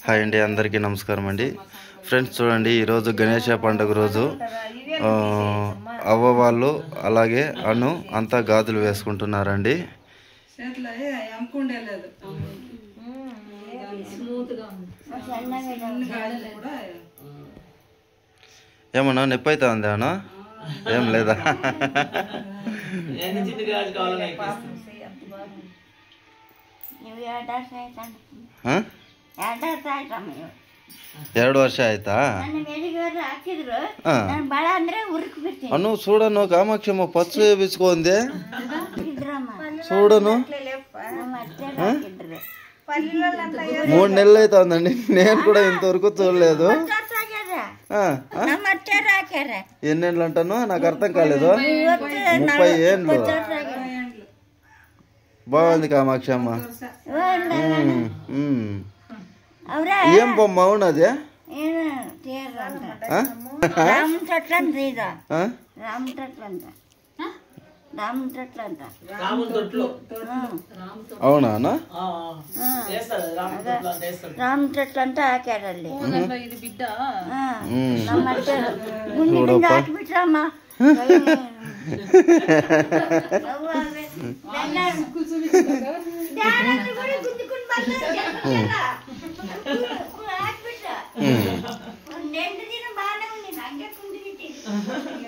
Hi అండి, అందరికీ నమస్కారం అండి. ఫ్రెండ్స్ చూడండి, ఈరోజు గణేష పండుగ రోజు అవ్వ వాళ్ళు అలాగే అను అంతా గాజులు వేసుకుంటున్నారండి. ఏమన్నా నొప్పి అవుతా ఉంది అన్నా? ఏం లేదా? ಎರಡು ವರ್ಷ ಆಯ್ತಾ? అను చూడను కామాక్షమ్మ పచ్చు వేపించుకోంది చూడను. 3 నెలలు అవుతుందండి, నేను కూడా ఇంతవరకు చూడలేదు. ఎన్నేళ్ళు అంటాను నాకు అర్థం కాలేదు. 30 ఏండ్లు. బాగుంది కామాక్షమ్మ. ఏం బొమ్మ అవునది? అవునా? రామ్ చెట్లు అంటే ఆకారండి. బిడ్డమ్మా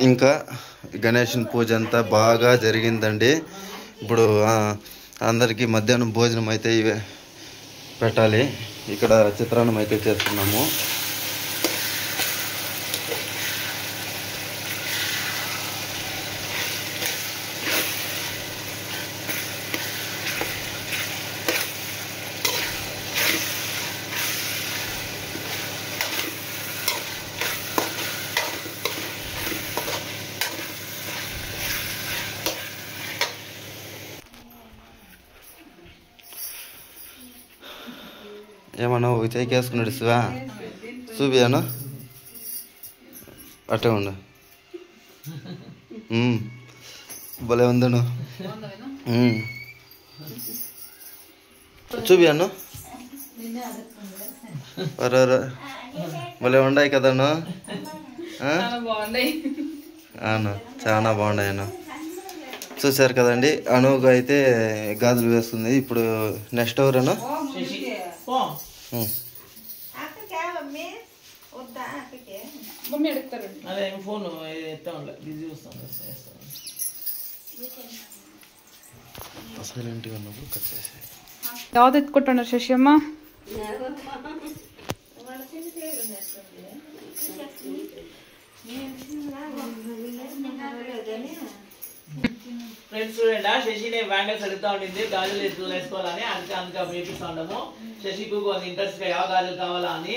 ఇంకా గణేషుని పూజ అంతా బాగా జరిగిందండి. ఇప్పుడు అందరికీ మధ్యాహ్నం భోజనం అయితే ఇవే పెట్టాలి. ఇక్కడ చిత్రాన్నం అయితే చేస్తున్నాము. ఏమన్నా ఒక చేయికి వేసుకున్నాడు శివా? చూపియాను అట్టే ఉండు. భలే ఉందను. చూపియాను. భలే ఉన్నాయి కదను. అవును, చాలా బాగున్నాయను. చూసారు కదండి, అనువుగా అయితే గాజులు వేస్తుంది. ఇప్పుడు నెక్స్ట్ ఎవరను? ಯಾವ್ದು ಎತ್ಕೊಟ್ಟೋಣ ಶಶಿಯಮ್ಮ? ఫ్రెండ్స్ చూడండి, శశిని బ్యాంగిల్స్ అడుగుతా ఉండింది గాజులు ఎట్లు వేసుకోవాలని. అందుకే వేపిస్తా ఉండము. శశికు కొంత ఇంట్రెస్ట్ గా ಯಾವ గాజులు కావాలా అని.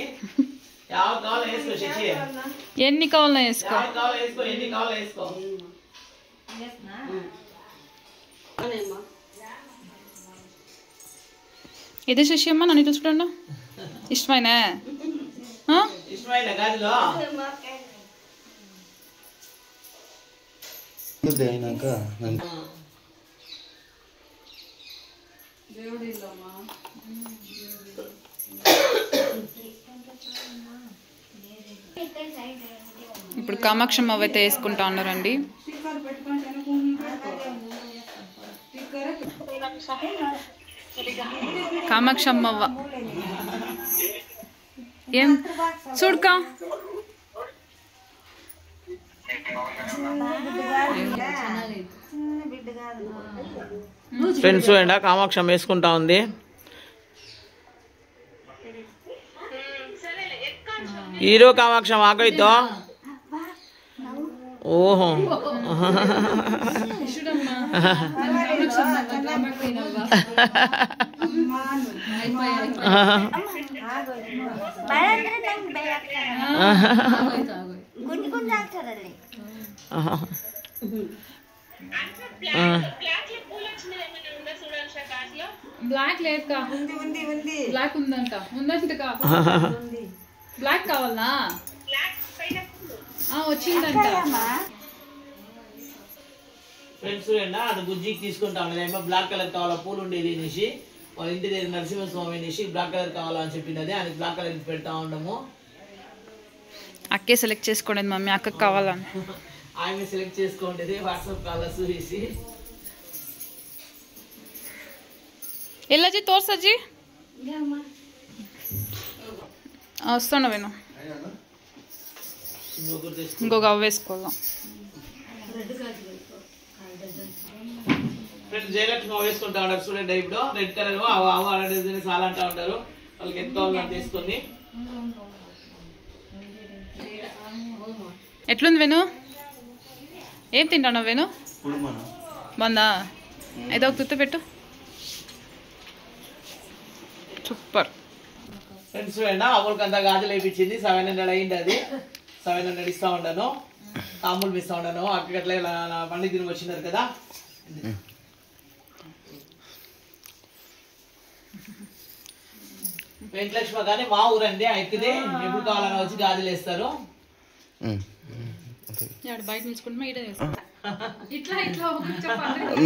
ಯಾವ కావాలో వేసుకో శశి. ఎన్ని కావాలో వేసుకో. ఎన్ని కావాలో వేసుకో. ఇదే శశియమ్మ, నన్ను చూసుకోండి. ఇష్టమైన గాజులు అయినాక ఇప్పుడు కామాక్షమ్మ అయితే వేసుకుంటా ఉన్నారండి. కామాక్షమ్మ ఏం చూడకా ఫ్రెండ్స్ చూడండి, కామాక్షం వేసుకుంటా ఉంది. హీరో కామాక్షం ఆకైతో. ఓహో బ్లాక్ లేదు కా. బ్లాక్ ఉందంట. ఉందంట కా. బ్లాక్ కావాలనా? వచ్చిందంట. ఫ్రెండ్స్ అది బుజ్జికి తీసుకుంటా ఉండేది. ఏమో బ్లాక్ కలర్ కావాలా పూలు ఉండేది అనేసి వాళ్ళ ఇంటి దగ్గర నరసింహస్వామి అనేసి బ్లాక్ కలర్ కావాలని చెప్పింది. అది బ్లాక్ కలర్ పెడతా ఉండము. అక్కే సెలెక్ట్ చేసుకోండి మమ్మీ, అక్కకి కావాలని. ఆమె సెలెక్ట్ చేసుకోండి వాట్సాప్ కలర్స్ వేసి. ఎల్లజీ తోర్సజ్జి వస్తున్నా వేణు, ఇంకొక అవ్వ వేసుకోవాలా. ఫ్రెండ్స్ జయలక్ష్మి వేసుకుంటా ఉంటారు స్టూడెంట్ ఇప్పుడు రెడ్ కలర్ చాలా అంటా ఉంటారు. వాళ్ళకి ఎంత కావాలని తీసుకొని. ఎట్లుంది వేణు? ఏం తింటావు వేణు? బాగుందా? అయితే ఒక తుత్తు పెట్టు. సూపర్. ఫ్రెండ్స్ అమూల్కి అంతా గాజులు వేయించింది. 700 అయింది. అది 700 ఇస్తా ఉన్నాను. అమూల్ ఇస్తా ఉన్నాను. అక్కడికి అట్లా పండుగ తిరిగి వచ్చినారు కదా. వెంకటలక్ష్మి కానీ మా ఊరండి అయితే ఎప్పుడు కావాలని వచ్చి గాజులు వేస్తారు. బయట నిల్చుకుంటున్నా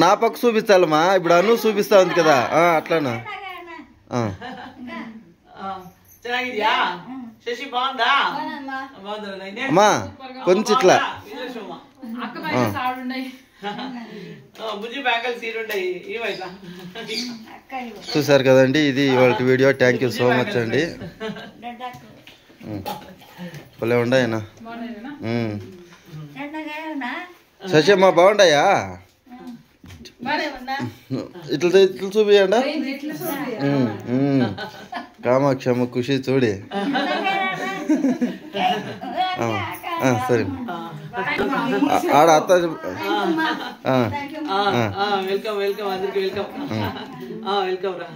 నా పక్క చూపించాలమ్మా, ఇప్పుడు అను చూపిస్తా ఉంది కదా అట్లానా. ಚೆನ್ನಾಗಿದ್ಯಾ ಶಶಿ? ಬಾಂದಾ అమ్మా కొంచెం ఇట్లా బుజ్జి బ్యాంగల్ సీట్ ఉంటాయి. ఏమైతా చూసారు కదండి, ఇది ఇవాళ video. Thank you so much అండి. భలే ఉండాయనా శశి అమ్మా, బాగుంటాయా? ఇట్లా ఇట్లా చూపియండి. కామాక్షి అమ్మ ఖుషి చూడి. సరే ఆడ అత్త. వెల్కమ్ వెల్కమ్ అందరికి వెల్కమ్ వెల్కమ్ రా.